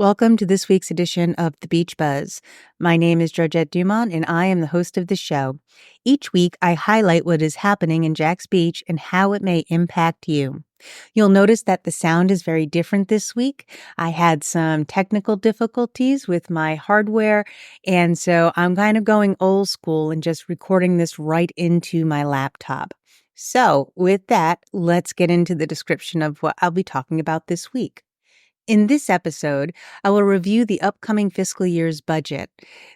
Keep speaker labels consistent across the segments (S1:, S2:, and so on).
S1: Welcome to this week's edition of The Beach Buzz. My name is Georgette Dumont, and I am the host of the show. Each week, I highlight what is happening in Jax Beach and how it may impact you. You'll notice that the sound is very different this week. I had some technical difficulties with my hardware, and so I'm kind of going old school and just recording this right into my laptop. So, with that, let's get into the description of what I'll be talking about this week. In this episode, I will review the upcoming fiscal year's budget.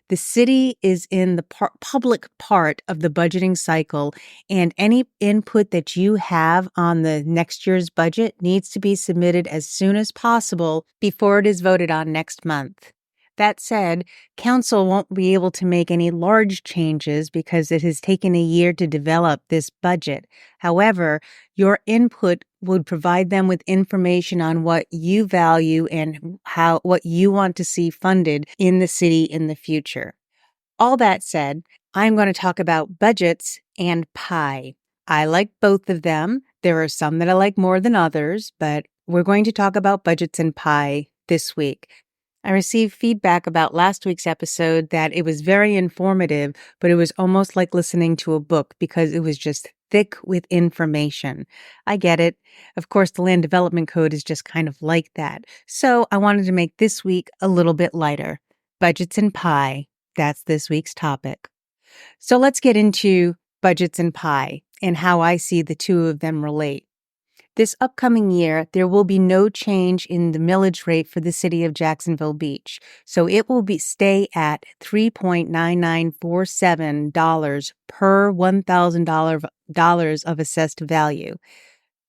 S1: The city is in the public part of the budgeting cycle, and any input that you have on the next year's budget needs to be submitted as soon as possible before it is voted on next month. That said, Council won't be able to make any large changes because it has taken a year to develop this budget. However, your input would provide them with information on what you value and what you want to see funded in the city in the future. All that said, I'm going to talk about budgets and pie. I like both of them. There are some that I like more than others, but we're going to talk about budgets and pie this week. I received feedback about last week's episode that it was very informative, but it was almost like listening to a book because it was just thick with information. I get it. Of course, the Land Development Code is just kind of like that. So I wanted to make this week a little bit lighter. Budgets and pie. That's this week's topic. So let's get into budgets and pie and how I see the two of them relate. This upcoming year, there will be no change in the millage rate for the city of Jacksonville Beach. So it will stay at $3.9947 per $1,000 of assessed value.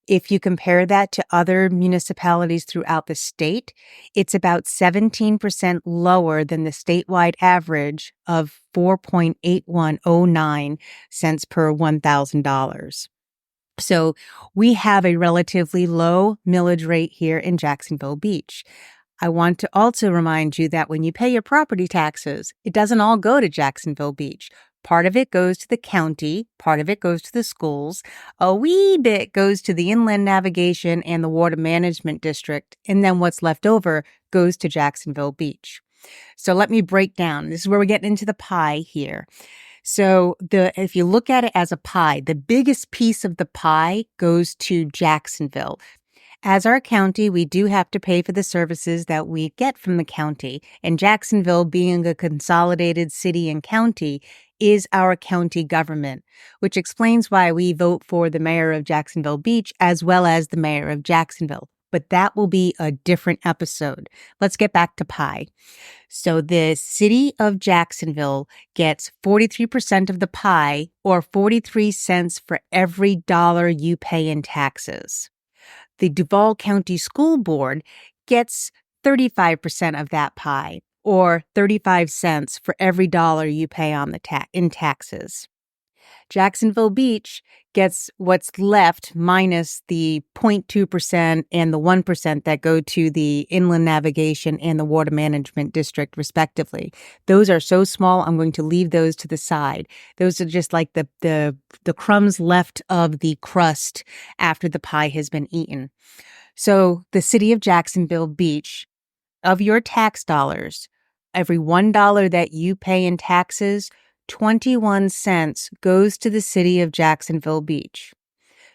S1: If you compare that to other municipalities throughout the state, it's about 17% lower than the statewide average of 4.8109 cents per $1,000. So we have a relatively low millage rate here in Jacksonville Beach. I want to also remind you that when you pay your property taxes, it doesn't all go to Jacksonville Beach. Part of it goes to the county, part of it goes to the schools, a wee bit goes to the Inland Navigation and the Water Management District, and then what's left over goes to Jacksonville Beach. So let me break down. This is where we get into the pie here. So if you look at it as a pie, the biggest piece of the pie goes to Jacksonville. As our county, we do have to pay for the services that we get from the county, and Jacksonville, being a consolidated city and county, is our county government, which explains why we vote for the mayor of Jacksonville Beach as well as the mayor of Jacksonville. But that will be a different episode. Let's get back to pie. So the city of Jacksonville gets 43% of the pie, or 43 cents for every dollar you pay in taxes. The Duval County School Board gets 35% of that pie, or 35 cents for every dollar you pay on in taxes. Jacksonville Beach gets what's left minus the 0.2% and the 1% that go to the Inland Navigation and the Water Management District, respectively. Those are so small, I'm going to leave those to the side. Those are just like the crumbs left of the crust after the pie has been eaten. So the city of Jacksonville Beach, of your tax dollars, every $1 that you pay in taxes, 21 cents goes to the city of Jacksonville Beach.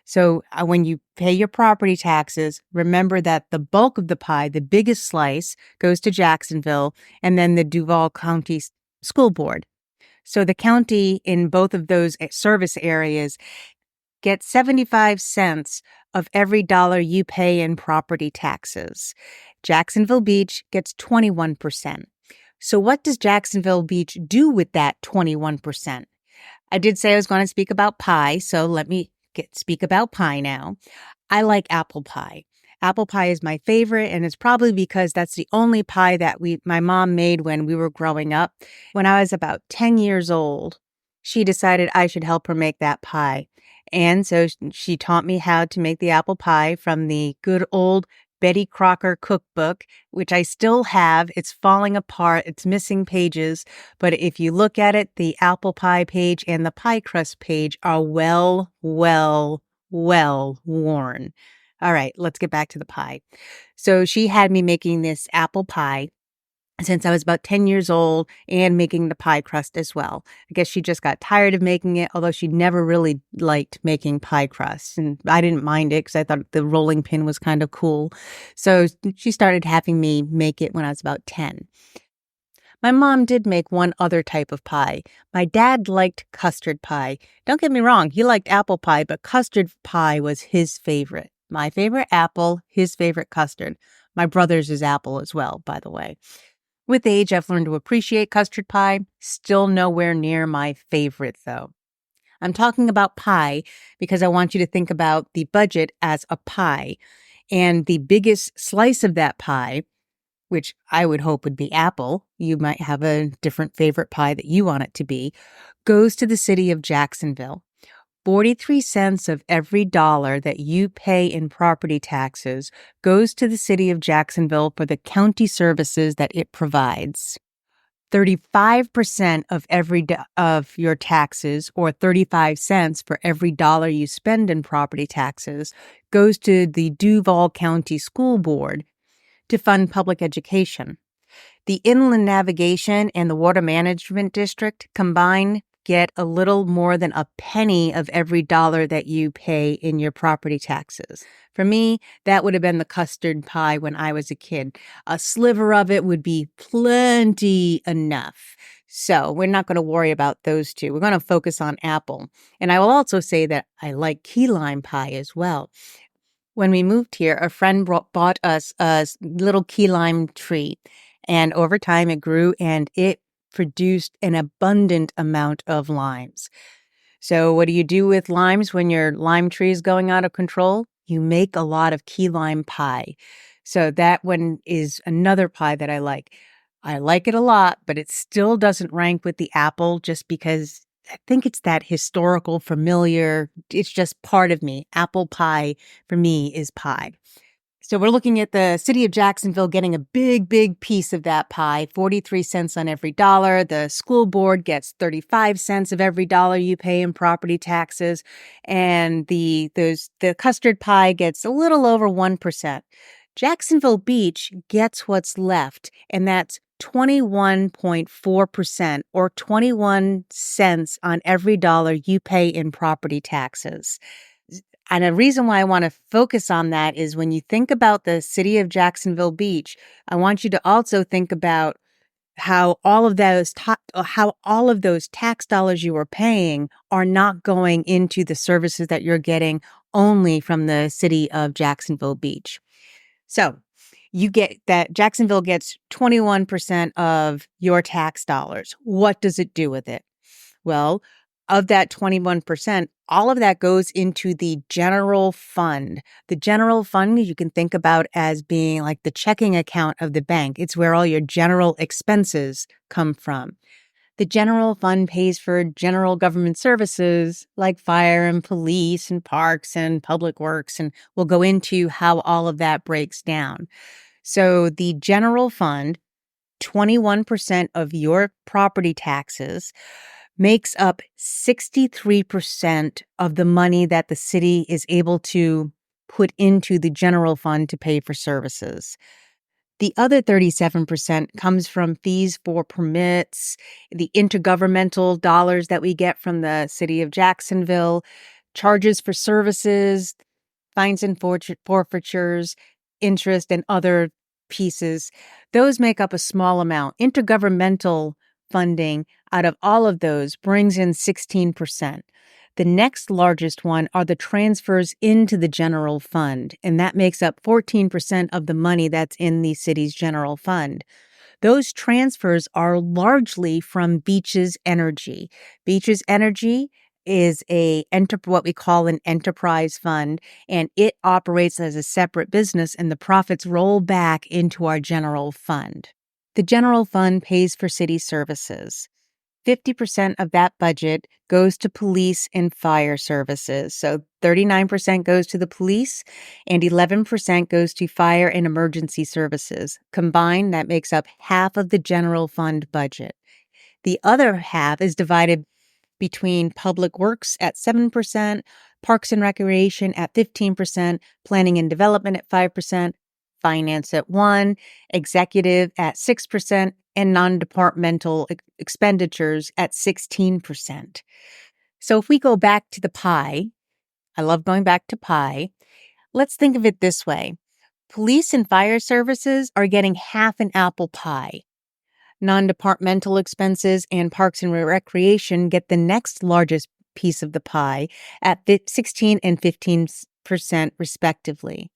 S1: So when you pay your property taxes, remember that the bulk of the pie, the biggest slice, goes to Jacksonville and then the Duval County School Board. So the county in both of those service areas gets 75 cents of every dollar you pay in property taxes. Jacksonville Beach gets 21%. So what does Jacksonville Beach do with that 21%? I did say I was going to speak about pie, so let me speak about pie now. I like apple pie. Apple pie is my favorite, and it's probably because that's the only pie that my mom made when we were growing up. When I was about 10 years old, she decided I should help her make that pie. And so she taught me how to make the apple pie from the good old Betty Crocker cookbook, which I still have. It's falling apart. It's missing pages. But if you look at it, the apple pie page and the pie crust page are well worn. All right, let's get back to the pie. So she had me making this apple pie since I was about 10 years old and making the pie crust as well. I guess she just got tired of making it, although she never really liked making pie crust. And I didn't mind it because I thought the rolling pin was kind of cool. So she started having me make it when I was about 10. My mom did make one other type of pie. My dad liked custard pie. Don't get me wrong, he liked apple pie, but custard pie was his favorite. My favorite apple, his favorite custard. My brother's is apple as well, by the way. With age, I've learned to appreciate custard pie. Still nowhere near my favorite, though. I'm talking about pie because I want you to think about the budget as a pie. And the biggest slice of that pie, which I would hope would be apple, you might have a different favorite pie that you want it to be, goes to the city of Jacksonville. 43 cents of every dollar that you pay in property taxes goes to the city of Jacksonville for the county services that it provides. 35% of of your taxes, or 35 cents for every dollar you spend in property taxes, goes to the Duval County School Board to fund public education. The Inland Navigation and the Water Management District combined get a little more than a penny of every dollar that you pay in your property taxes. For me, that would have been the custard pie when I was a kid. A sliver of it would be plenty enough. So we're not going to worry about those two. We're going to focus on apple. And I will also say that I like key lime pie as well. When we moved here, a friend bought us a little key lime tree. And over time it grew and it produced an abundant amount of limes. So what do you do with limes when your lime tree is going out of control? You make a lot of key lime pie. So that one is another pie that I like. I like it a lot, but it still doesn't rank with the apple just because I think it's that historical, familiar, it's just part of me. Apple pie for me is pie. So we're looking at the city of Jacksonville getting a big, big piece of that pie, 43 cents on every dollar. The school board gets 35 cents of every dollar you pay in property taxes. And the custard pie gets a little over 1%. Jacksonville Beach gets what's left, and that's 21.4%, or 21 cents on every dollar you pay in property taxes. And a reason why I want to focus on that is when you think about the city of Jacksonville Beach, I want you to also think about how all of those tax dollars you are paying are not going into the services that you're getting only from the city of Jacksonville Beach. So you get that Jacksonville gets 21% of your tax dollars. What does it do with it? Well, of that 21%, all of that goes into the general fund. The general fund you can think about as being like the checking account of the bank. It's where all your general expenses come from. The general fund pays for general government services like fire and police and parks and public works, and we'll go into how all of that breaks down. So the general fund, 21% of your property taxes, makes up 63% of the money that the city is able to put into the general fund to pay for services. The other 37% comes from fees for permits, the intergovernmental dollars that we get from the city of Jacksonville, charges for services, fines and forfeitures, interest, and other pieces. Those make up a small amount. Intergovernmental funding out of all of those brings in 16%. The next largest one are the transfers into the general fund, and that makes up 14% of the money that's in the city's general fund. Those transfers are largely from Beach's Energy. Beach's Energy is what we call an enterprise fund, and it operates as a separate business, and the profits roll back into our general fund. The general fund pays for city services. 50% of that budget goes to police and fire services. So 39% goes to the police and 11% goes to fire and emergency services. Combined, that makes up half of the general fund budget. The other half is divided between public works at 7%, Parks and Recreation at 15%, Planning and Development at 5%, Finance at 1%, Executive at 6%, and non-departmental expenditures at 16%. So if we go back to the pie, I love going back to pie, let's think of it this way. Police and fire services are getting half an apple pie. Non-departmental expenses and Parks and Recreation get the next largest piece of the pie at 16 and 15% respectively.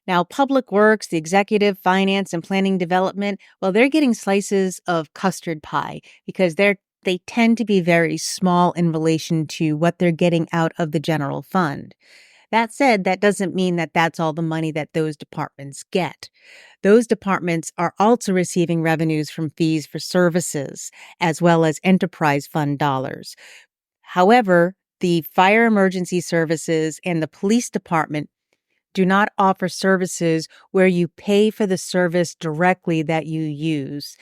S1: Now, Public Works, the Executive, Finance, and Planning Development, well, they're getting slices of custard pie because they tend to be very small in relation to what they're getting out of the general fund. That said, that doesn't mean that that's all the money that those departments get. Those departments are also receiving revenues from fees for services, as well as enterprise fund dollars. However, the fire emergency services and the police department do not offer services where you pay for the service directly that you use.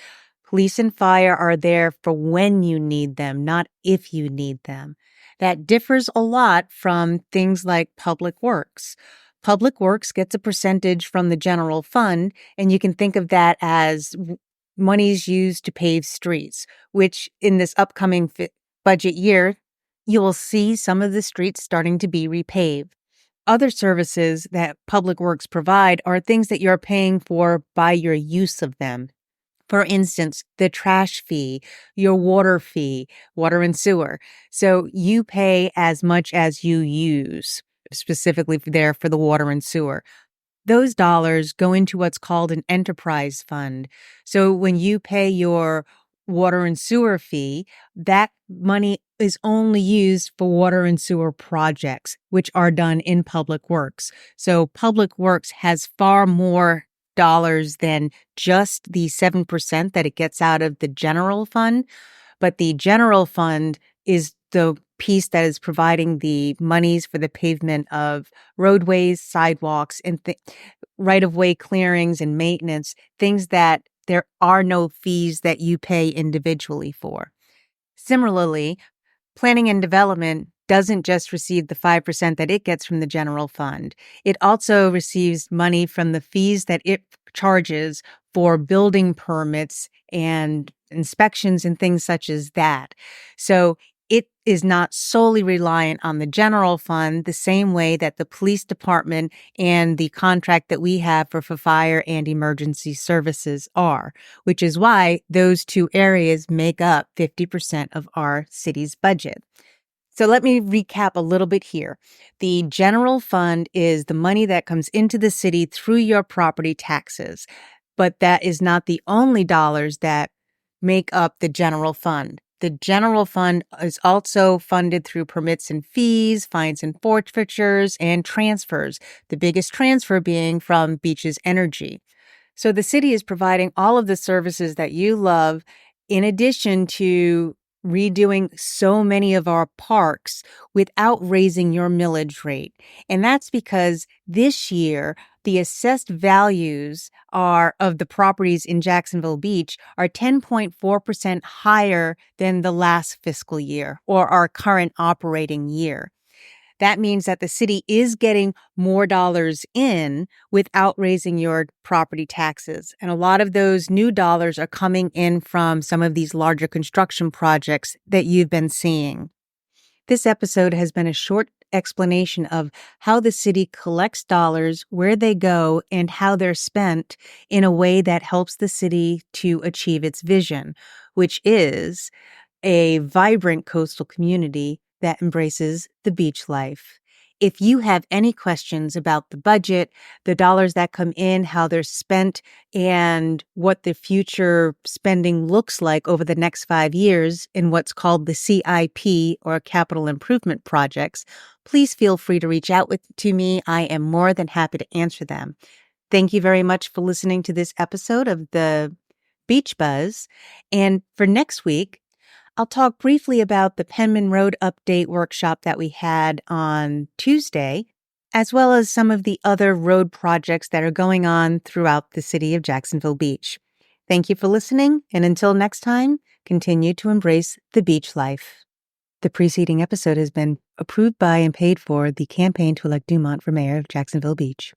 S1: Police and fire are there for when you need them, not if you need them. That differs a lot from things like Public Works. Public Works gets a percentage from the general fund, and you can think of that as monies used to pave streets, which in this upcoming budget year, you will see some of the streets starting to be repaved. Other services that Public Works provide are things that you're paying for by your use of them. For instance, the trash fee, your water fee, water and sewer. So you pay as much as you use, specifically there for the water and sewer. Those dollars go into what's called an enterprise fund. So when you pay your water and sewer fee, that money is only used for water and sewer projects, which are done in Public Works. So Public Works has far more dollars than just the 7% that it gets out of the general fund. But the general fund is the piece that is providing the monies for the pavement of roadways, sidewalks, and right-of-way clearings and maintenance, things that there are no fees that you pay individually for. Similarly, Planning and Development doesn't just receive the 5% that it gets from the general fund. It also receives money from the fees that it charges for building permits and inspections and things such as that. So it is not solely reliant on the general fund the same way that the police department and the contract that we have for fire and emergency services are, which is why those two areas make up 50% of our city's budget. So let me recap a little bit here. The general fund is the money that comes into the city through your property taxes, but that is not the only dollars that make up the general fund. The general fund is also funded through permits and fees, fines and forfeitures, and transfers, the biggest transfer being from Beach's Energy. So the city is providing all of the services that you love in addition to redoing so many of our parks without raising your millage rate. And that's because this year, the assessed values of the properties in Jacksonville Beach are 10.4% higher than the last fiscal year or our current operating year. That means that the city is getting more dollars in without raising your property taxes. And a lot of those new dollars are coming in from some of these larger construction projects that you've been seeing. This episode has been a short explanation of how the city collects dollars, where they go, and how they're spent in a way that helps the city to achieve its vision, which is a vibrant coastal community that embraces the beach life. If you have any questions about the budget, the dollars that come in, how they're spent, and what the future spending looks like over the next 5 years in what's called the CIP or Capital Improvement Projects, please feel free to reach out to me. I am more than happy to answer them. Thank you very much for listening to this episode of the Beach Buzz. And for next week, I'll talk briefly about the Penman Road Update workshop that we had on Tuesday, as well as some of the other road projects that are going on throughout the city of Jacksonville Beach. Thank you for listening, and until next time, continue to embrace the beach life. The preceding episode has been approved by and paid for the campaign to elect Dumont for mayor of Jacksonville Beach.